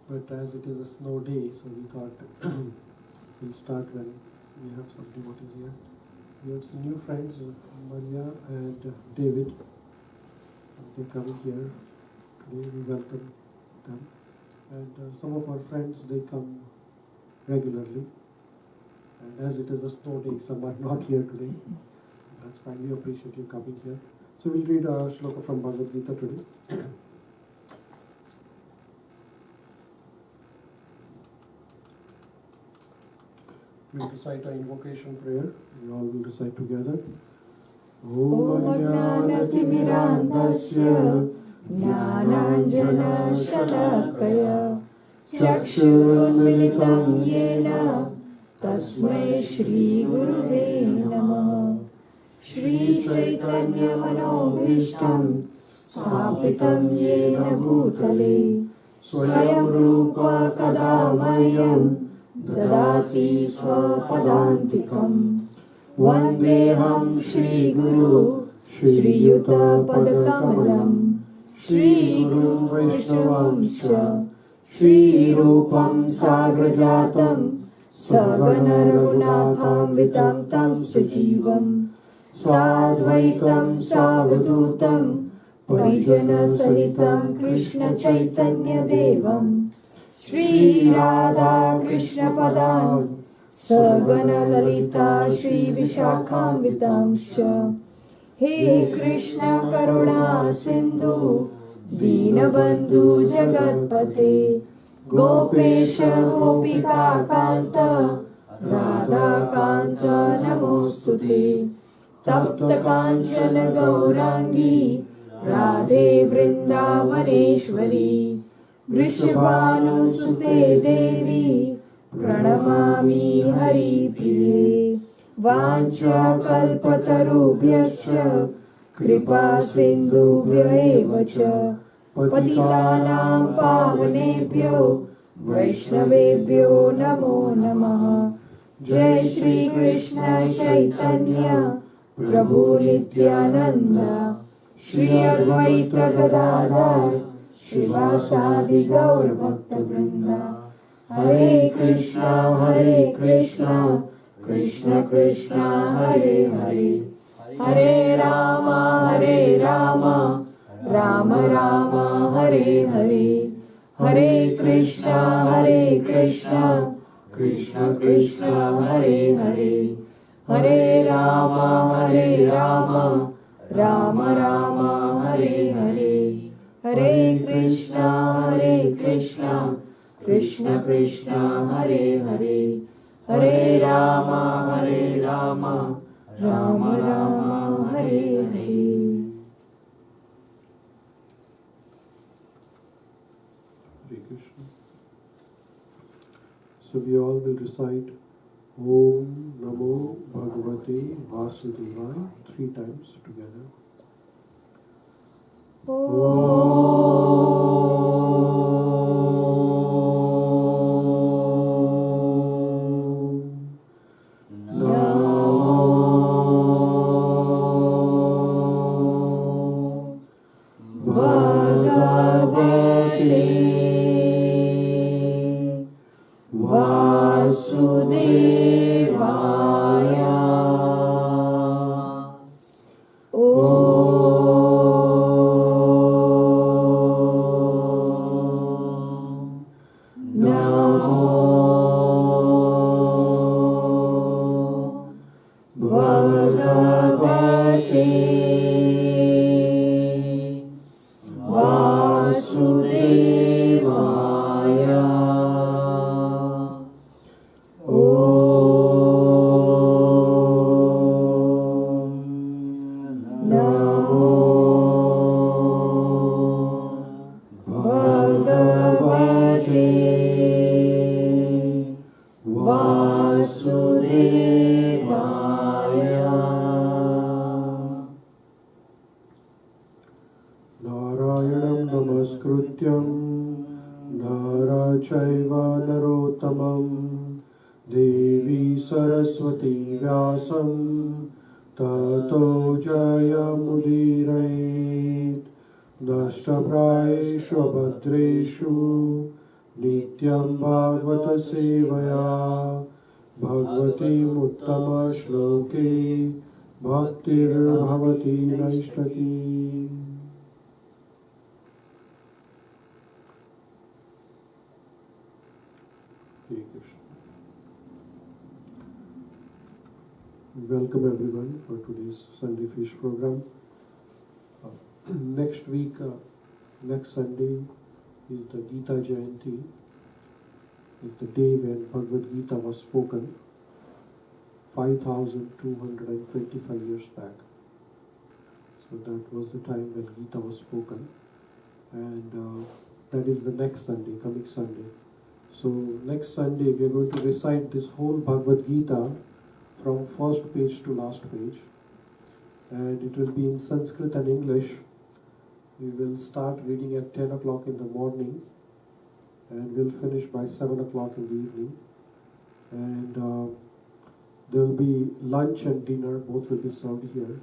But as it is a snow day, so we thought we'll start when we have some devotees here. We have some new friends, Maria and David. They're coming here today. We welcome them. And some of our friends, they come regularly. And as it is a snow day, some are not here today. That's fine. We appreciate you coming here. So we'll read a shloka from Bhagavad Gita today. We'll recite our invocation prayer. We all will recite together. Om Jnanatimidandasya Jnananjana Shalakaya Chakshurunmilitam Yena Tasmai Shri Guruve Namah. Shri Chaitanya Manobhishtam Sthapitam Yena Bhutale Swayam Rupa Kadamayam Dadati Swapadantikam Vandeham Shri Guru Shri Yuta Padakamalam Shri Guru Vaishnavamscha Shri Rupam Sagrajatam Sagana Raghunatham Vitam Tam Sajivam Sadvaitam Savadutam Parijana Sahitam Krishna Chaitanya Devam Shri Radha Krishna Padam Sagana Lalita Shri Vishakhamvitamscha. He Krishna Karuna Sindhu Deenabandhu Jagatpate Gopesha Gopika Kanta Radha Kanta Namostute Tapta Kanchana Gaurangi Radhe Vrindavaneshwari Vrishabhanusute Devi Pranamami Hari Priye Vancha Kalpatarubhyascha Kripa Sindhubhya Evacha Patitanam Pavanebhyo Vaishnavebhyo Namo Namaha. Jai Shri Krishna Chaitanya Prabhu Nityananda Shri Advaita Gadadhar Shivasadi Gaur Bhakta Vrinda. Hare Krishna, Krishna Krishna, Hare Hare, Hare Rama, Rama Rama, Hare Hare, Hare Krishna, Krishna Krishna, Hare Hare, Hare Rama, Rama Rama, Hare Hare, Hare Krishna, Krishna Krishna, Hare Hare, Hare Rama, Rama Rama, Hare Hare. Hare Krishna. So we all will recite Om Namo Bhagavate Vasudevaya 3 times together. Nashtaprayeshu abhadreshu Nityam Bhagavata Sevaya Bhagavati Uttama Shloke Bhaktir Bhavati Naishtaki. Hare Krishna. Welcome everyone for today's Sunday Fish program. Next week, next Sunday is the Gita Jayanti. Is the day when Bhagavad Gita was spoken 5,225 years back. So that was the time when Gita was spoken, and that is the next Sunday, coming Sunday. So next Sunday we are going to recite this whole Bhagavad Gita from first page to last page, and it will be in Sanskrit and English. We will start reading at 10 o'clock in the morning and we'll finish by 7 o'clock in the evening. And there will be lunch and dinner, both will be served here.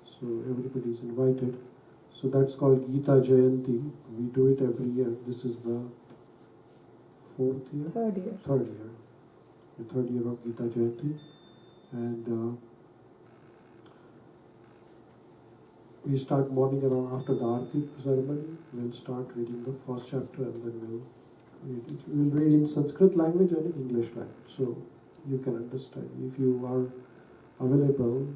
So everybody is invited. So that's called Gita Jayanti. We do it every year. This is the fourth year? Third year. Third year. The third year of Gita Jayanti. And we start morning around after the Aarti ceremony. We'll start reading the first chapter and then we'll read in Sanskrit language and in English language. So you can understand. If you are available,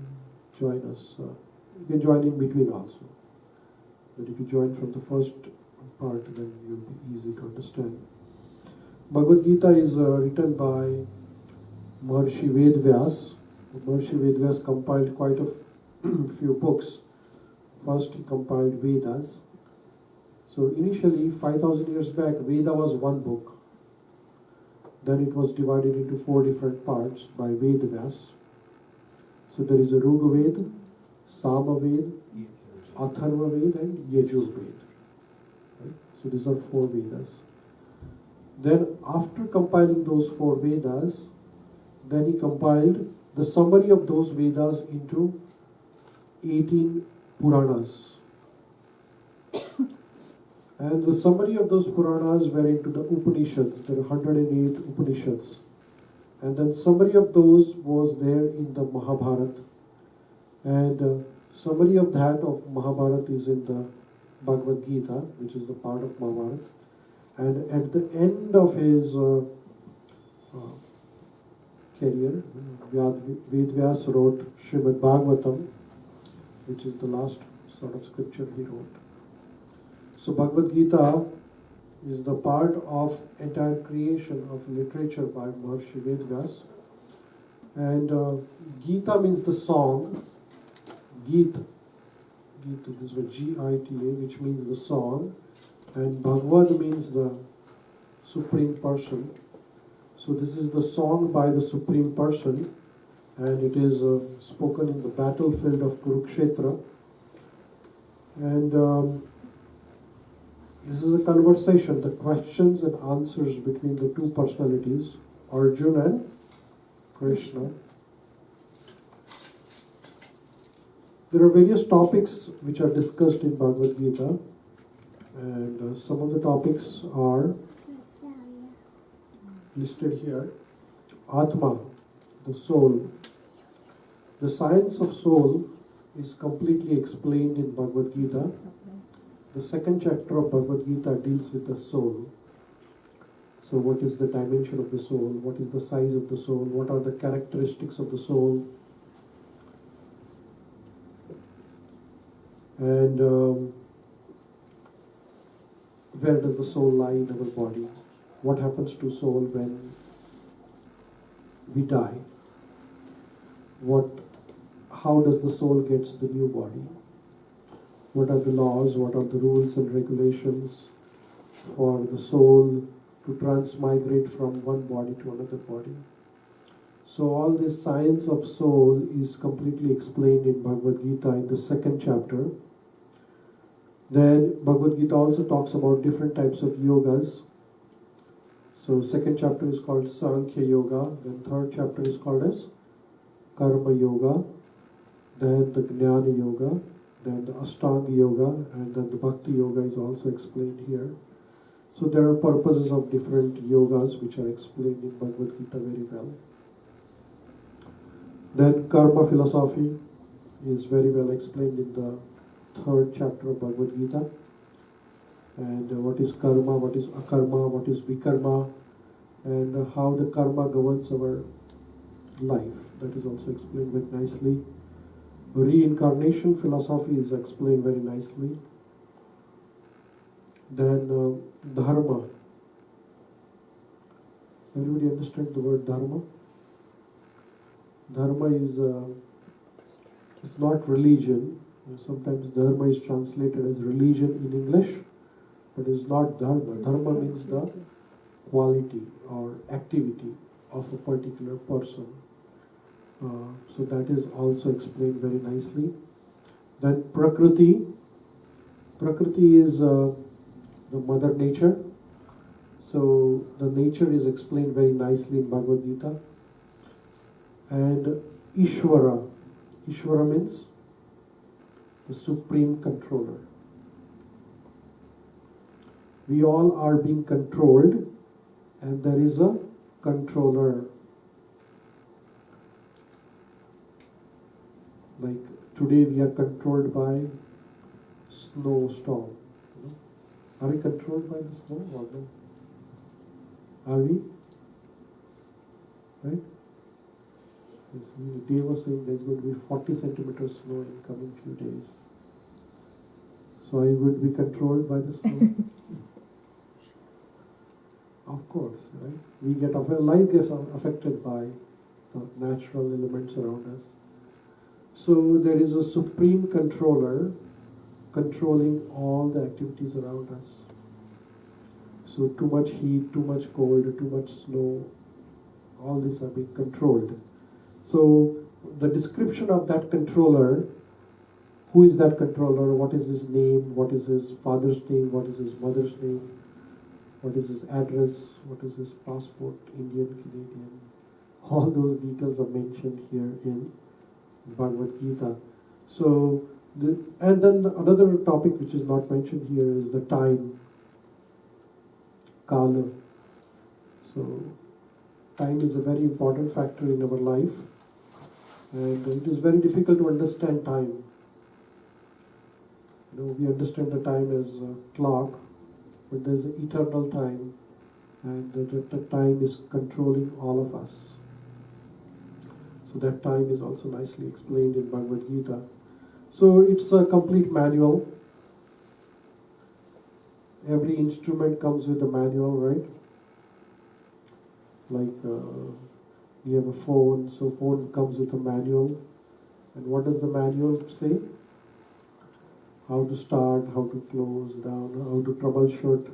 join us. You can join in between also. But if you join from the first part, then you'll be easy to understand. Bhagavad Gita is written by Maharishi Vedvyas. Maharishi Vedvyas compiled quite a few books. First he compiled Vedas. So initially 5,000 years back, Veda was one book. Then it was divided into 4 different parts by Vedvyas. So there is a Ruga Veda, Sama Veda, Atharva Veda and Yajur Veda. Right? So these are 4 Vedas. Then after compiling those 4 Vedas, then he compiled the summary of those Vedas into 18 Puranas. And the summary of those Puranas were into the Upanishads. There are 108 Upanishads. And then summary of those was there in the Mahabharata. And summary of that of Mahabharata is in the Bhagavad Gita, which is the part of Mahabharata. And at the end of his career, Vedvyas wrote Srimad Bhagavatam, which is the last sort of scripture he wrote. So Bhagavad Gita is the part of entire creation of literature by Maharishi Vedvyas. And Gita means the song. Gita, this is G-I-T-A, which means the song. And Bhagavad means the Supreme Person. So this is the song by the Supreme Person. And it is spoken in the battlefield of Kurukshetra. And this is a conversation, the questions and answers between the 2 personalities, Arjuna and Krishna. There are various topics which are discussed in Bhagavad Gita. And some of the topics are listed here. Atma, the soul. The science of soul is completely explained in Bhagavad Gita. The second chapter of Bhagavad Gita deals with the soul. So what is the dimension of the soul? What is the size of the soul? What are the characteristics of the soul? And where does the soul lie in our body? What happens to soul when we die? How does the soul gets the new body? What are the laws? What are the rules and regulations for the soul to transmigrate from one body to another body? So all this science of soul is completely explained in Bhagavad Gita in the second chapter. Then Bhagavad Gita also talks about different types of yogas. So second chapter is called Sankhya Yoga. Then third chapter is called as Karma Yoga. Then the Jnana Yoga. then the Ashtanga Yoga, and then the Bhakti Yoga is also explained here. So there are purposes of different yogas which are explained in Bhagavad Gita very well. Then karma philosophy is very well explained in the 3rd chapter of Bhagavad Gita. And what is karma, what is akarma, what is vikarma, and how the karma governs our life. That is also explained very nicely. Reincarnation philosophy is explained very nicely. Then dharma. Everybody understand the word dharma? Dharma is it's not religion. Sometimes dharma is translated as religion in English, but it's not dharma. Dharma means the quality or activity of a particular person. So that is also explained very nicely. Then prakriti. Prakriti is the mother nature. So the nature is explained very nicely in Bhagavad Gita. And Ishvara. Ishvara means the supreme controller. We all are being controlled, and there is a controller. Like today we are controlled by snowstorm. Are we controlled by the snow or no? Are we? Right? Yes, Dave was saying there's going to be 40 centimeters snow in coming few days. So are you going to be controlled by the snow? Of course, right? We get life gets affected by the natural elements around us. So there is a supreme controller controlling all the activities around us. So too much heat, too much cold, too much snow, all these are being controlled. So the description of that controller, who is that controller, what is his name, what is his father's name, what is his mother's name, what is his address, what is his passport, Indian, Canadian, all those details are mentioned here in Bhagavad Gita. So, and then another topic which is not mentioned here is the time, Kala. So, time is a very important factor in our life, and it is very difficult to understand time. We understand the time as a clock, but there is an eternal time, and that time is controlling all of us. So that time is also nicely explained in Bhagavad Gita. So it's a complete manual. Every instrument comes with a manual, right? Like we have a phone, so phone comes with a manual. And what does the manual say? How to start, how to close down, how to troubleshoot.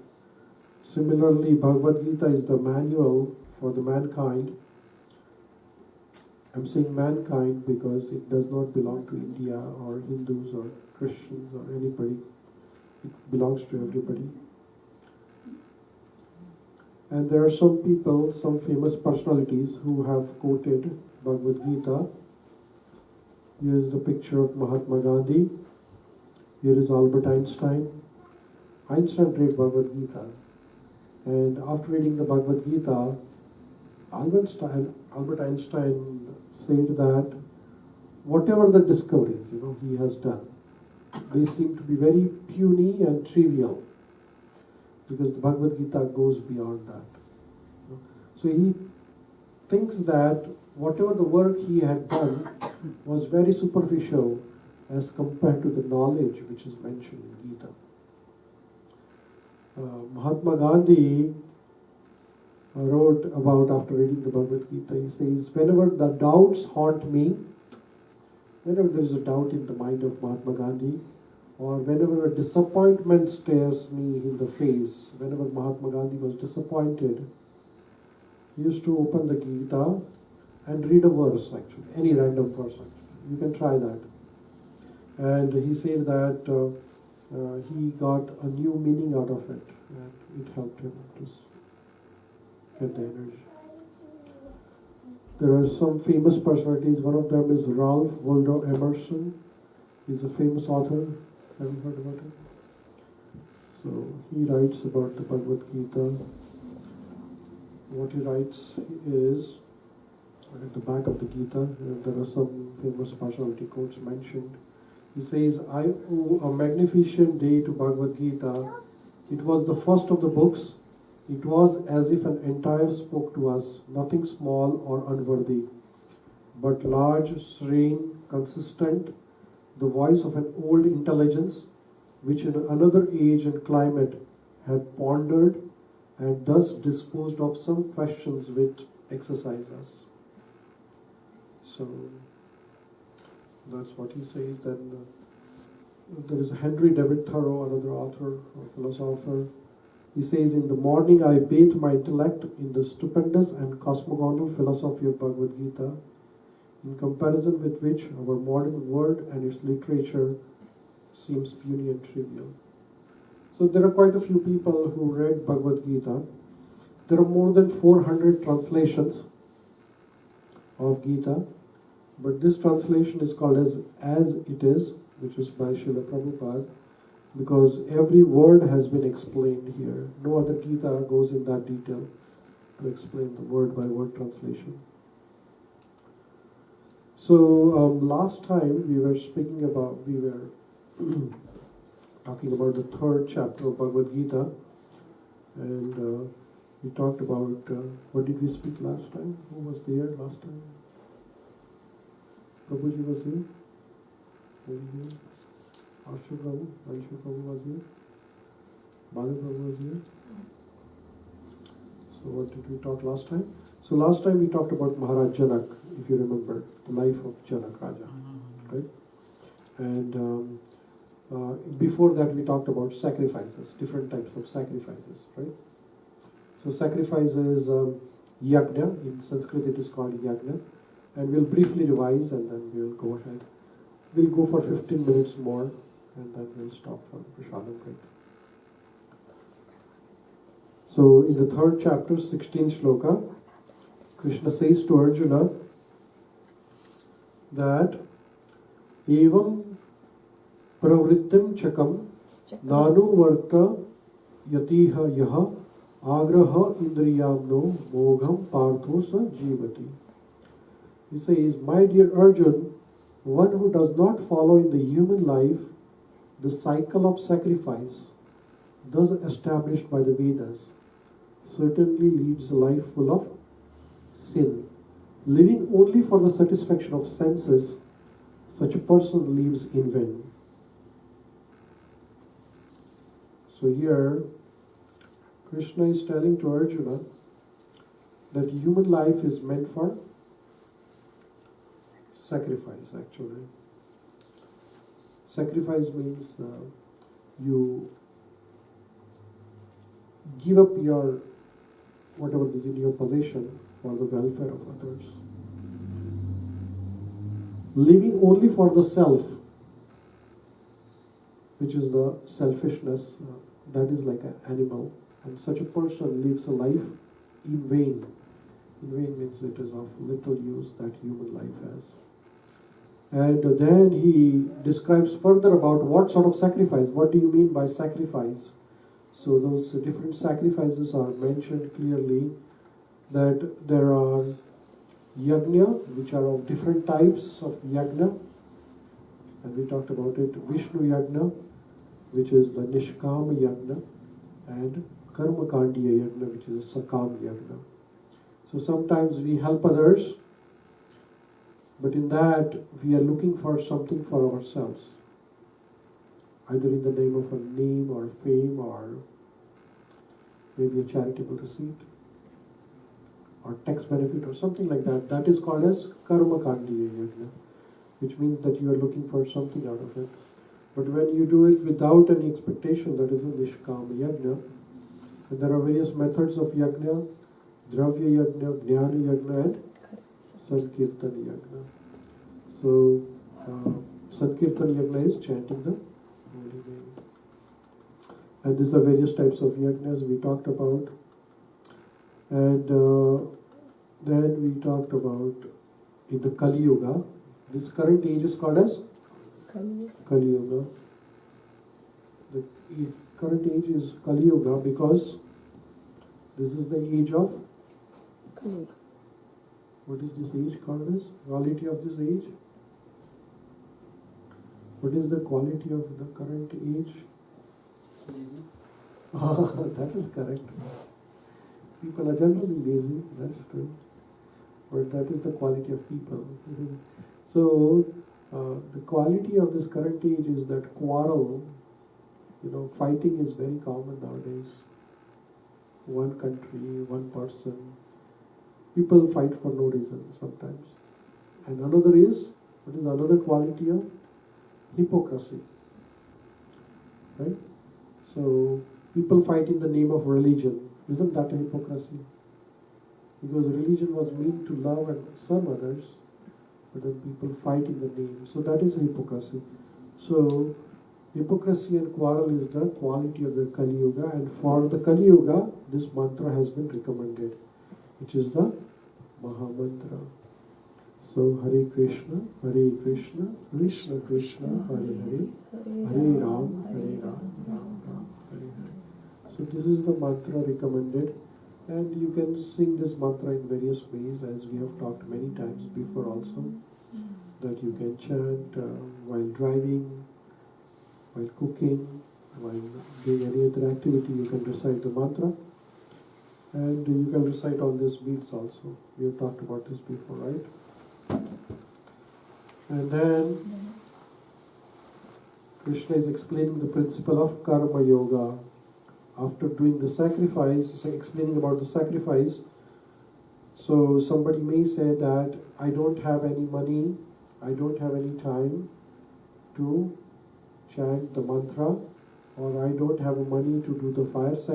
Similarly, Bhagavad Gita is the manual for the mankind. I'm saying mankind because it does not belong to India or Hindus or Christians or anybody. It belongs to everybody. And there are some people, some famous personalities who have quoted Bhagavad Gita. Here is the picture of Mahatma Gandhi. Here is Albert Einstein. Einstein read Bhagavad Gita. And after reading the Bhagavad Gita, Albert Einstein said that whatever the discoveries he has done, they seem to be very puny and trivial, because the Bhagavad Gita goes beyond that. So he thinks that whatever the work he had done was very superficial as compared to the knowledge which is mentioned in Gita. Mahatma Gandhi wrote about, after reading the Bhagavad Gita, he says, whenever the doubts haunt me, whenever there is a doubt in the mind of Mahatma Gandhi, or whenever a disappointment stares me in the face, whenever Mahatma Gandhi was disappointed, he used to open the Gita and read a verse, actually, any random verse, actually. You can try that. And he said that he got a new meaning out of it, and it helped him to get the energy. There are some famous personalities. One of them is Ralph Waldo Emerson. He's a famous author. Have you heard about him? So he writes about the Bhagavad Gita. What he writes is, at the back of the Gita, there are some famous personality quotes mentioned. He says, I owe a magnificent day to Bhagavad Gita. It was the first of the books. It was as if an entire spoke to us, nothing small or unworthy, but large, serene, consistent, the voice of an old intelligence, which in another age and climate had pondered and thus disposed of some questions which exercise us. So that's what he says. Then there is Henry David Thoreau, another author or philosopher. He says, in the morning I bathe my intellect in the stupendous and cosmogonal philosophy of Bhagavad Gita, in comparison with which our modern world and its literature seems puny and trivial. So there are quite a few people who read Bhagavad Gita. There are more than 400 translations of Gita, but this translation is called as It Is, which is by Srila Prabhupada, because every word has been explained here. No other Gita goes in that detail to explain the word by word translation. So last time we were talking about the third chapter of Bhagavad Gita, and we talked about, what did we speak last time? Who was there last time? Prabhuji was here? Were you here? Ashu Prabhu, Aisha Prabhu was here? Bala Prabhu was here? So what did we talk last time? So last time we talked about Maharaj Janak, if you remember, the life of Janak Raja, right? And before that we talked about sacrifices, different types of sacrifices, right? So sacrifice is yajna, in Sanskrit it is called yajna, and we'll briefly revise and then we'll go ahead. We'll go for 15 minutes more and then we'll stop for Prashadam break. So in the third chapter, 16th shloka, Krishna says to Arjuna that evam pravrittim chakam nanu varta yatiha yaha agraha indriyamno mogham partho sa jivati. He says, my dear Arjun, one who does not follow in the human life the cycle of sacrifice, thus established by the Vedas, certainly leads a life full of sin. Living only for the satisfaction of senses, such a person lives in vain. So here, Krishna is telling to Arjuna that human life is meant for sacrifice, actually. Sacrifice means you give up your whatever is in your possession for the welfare of others. Living only for the self, which is the selfishness, that is like an animal, and such a person lives a life in vain. In vain means it is of little use that human life has. And then he describes further about what sort of sacrifice, what do you mean by sacrifice? So those different sacrifices are mentioned clearly, that there are yajna, which are of different types of yajna, and we talked about it, Vishnu yajna, which is the Nishkama yajna, and Karma Kandiya yajna, which is Sakam yajna. So sometimes we help others, but in that we are looking for something for ourselves, either in the name of a name or fame or maybe a charitable receipt or tax benefit or something like that. That is called as Karma Kandiya yajna, which means that you are looking for something out of it. But when you do it without any expectation, that is a Nishkama yajna. And there are various methods of yajna, Dravya yajna, Jnana yajna, and Sankirtan yajna. So, Sankirtan yajna is chanting the holy name. And these are various types of yajnas we talked about. And then we talked about in the Kali Yuga, this current age is called as Kali Yuga. The current age is Kali Yuga because this is the age of, what is this age called as? Quality of this age? What is the quality of the current age? Lazy. That is correct. People are generally lazy, that's true. But that is the quality of people. So, the quality of this current age is that quarrel, fighting is very common nowadays. One country, one person. People fight for no reason sometimes. And another is, what is another quality of? Hypocrisy. Right? So, people fight in the name of religion. Isn't that a hypocrisy? Because religion was meant to love and serve others, but then people fight in the name. So that is hypocrisy. So hypocrisy and quarrel is the quality of the Kali Yuga, and for the Kali Yuga, this mantra has been recommended, which is the Maha Mantra. So Hare Krishna, Krishna Krishna, Hare Hare, Hare Ram, Ram Ram, Hare Hare. So this is the mantra recommended. And you can sing this mantra in various ways, as we have talked many times before also, that you can chant while driving, while cooking, while doing any other activity, you can recite the mantra. And you can recite all these beads also. We have talked about this before, right? And then Krishna is explaining the principle of Karma Yoga. After doing the sacrifice, explaining about the sacrifice, so somebody may say that I don't have any money, I don't have any time to chant the mantra, or I don't have money to do the fire sacrifice.